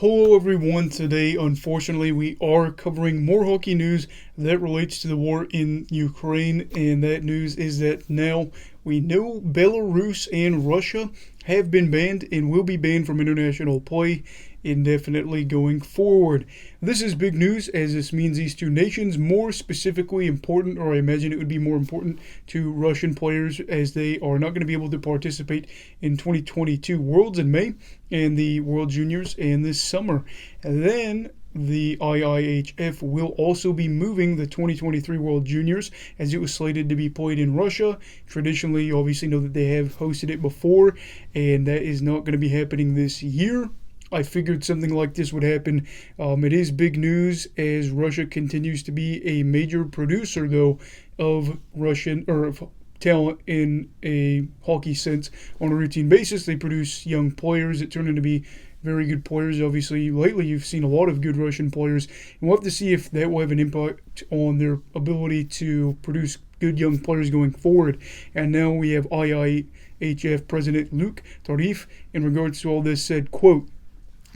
Hello everyone, today unfortunately we are covering more hockey news that relates to the war in Ukraine, and that news is that now we know Belarus and Russia have been banned and will be banned from international play indefinitely going forward. This is big news, as this means these two nations, more specifically important, or I imagine it would be more important to Russian players, as they are not going to be able to participate in 2022 Worlds in May and the World Juniors and this summer. And then the IIHF will also be moving the 2023 World Juniors, as it was slated to be played in Russia. Traditionally, you obviously know that they have hosted it before, and that is not going to be happening this year. I figured something like this would happen. It is big news, as Russia continues to be a major producer, though, of Russian or of talent in a hockey sense on a routine basis. They produce young players that turn into be very good players. Obviously, lately you've seen a lot of good Russian players, and we'll have to see if that will have an impact on their ability to produce good young players going forward. And now we have IIHF President Luke Tarif, in regards to all this, said, quote,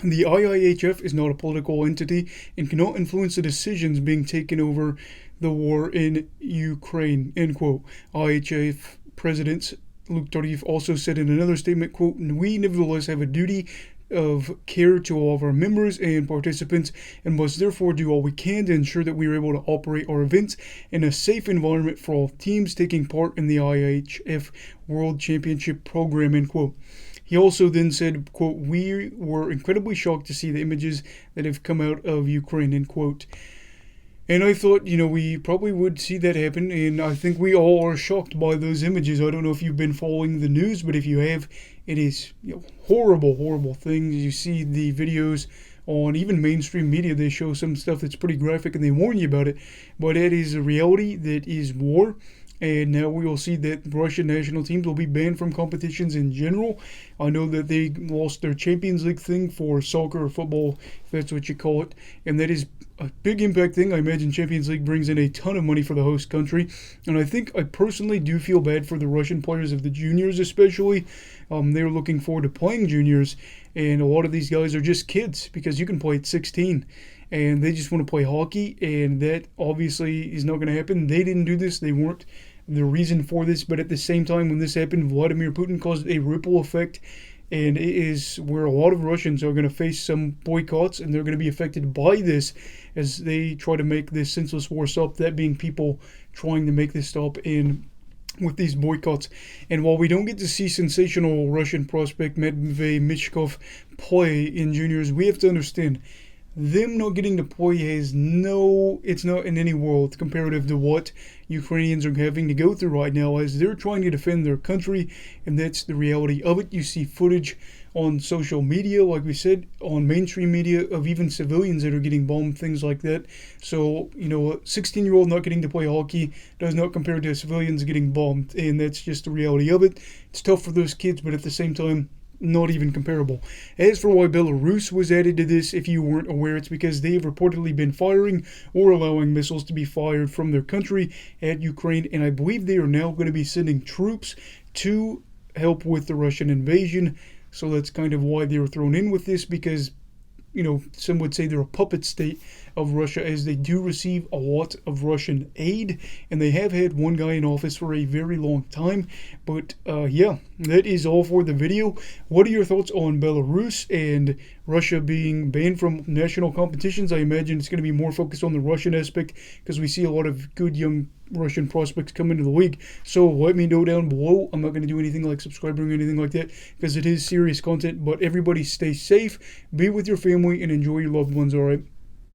"The IIHF is not a political entity and cannot influence the decisions being taken over the war in Ukraine," end quote. IIHF President Luke Tarif also said in another statement, quote, "We nevertheless have a duty of care to all of our members and participants, and must therefore do all we can to ensure that we are able to operate our events in a safe environment for all teams taking part in the IIHF World Championship program," end quote. He also then said, quote, "We were incredibly shocked to see the images that have come out of Ukraine," end quote. And I thought, we probably would see that happen, and I think we all are shocked by those images. I don't know if you've been following the news, but if you have, it is horrible, horrible things. You see the videos on even mainstream media, they show some stuff that's pretty graphic and they warn you about it, but it is a reality that is war. And now we will see that Russian national teams will be banned from competitions in general. I know that they lost their Champions League thing for soccer or football, if that's what you call it. And that is a big impact thing. I imagine Champions League brings in a ton of money for the host country. And I personally do feel bad for the Russian players of the juniors especially. They're looking forward to playing juniors. And a lot of these guys are just kids, because you can play at 16. And they just want to play hockey, and that obviously is not going to happen. They didn't do this. They weren't the reason for this, but at the same time, when this happened, Vladimir Putin caused a ripple effect, and it is where a lot of Russians are going to face some boycotts, and they're going to be affected by this as they try to make this senseless war stop, that being people trying to make this stop in with these boycotts. And while we don't get to see sensational Russian prospect Matvey Michkov play in juniors, we have to understand them not getting to play it's not in any world comparative to what Ukrainians are having to go through right now, as they're trying to defend their country, and that's the reality of it. You see footage on social media, like we said, on mainstream media, of even civilians that are getting bombed, things like that. So, a 16-year-old not getting to play hockey does not compare to civilians getting bombed, and that's just the reality of it. It's tough for those kids, but at the same time, not even comparable. As for why Belarus was added to this, if you weren't aware, it's because they've reportedly been firing or allowing missiles to be fired from their country at Ukraine, and I believe they are now going to be sending troops to help with the Russian invasion. So that's kind of why they were thrown in with this, because some would say they're a puppet state of Russia, as they do receive a lot of Russian aid, and they have had one guy in office for a very long time. But yeah, that is all for the video. What are your thoughts on Belarus and Russia being banned from national competitions? I imagine it's going to be more focused on the Russian aspect, because we see a lot of good young Russian prospects come into the league. So let me know down below. I'm not going to do anything like subscribing or anything like that, because it is serious content. But everybody stay safe, be with your family, and enjoy your loved ones, alright?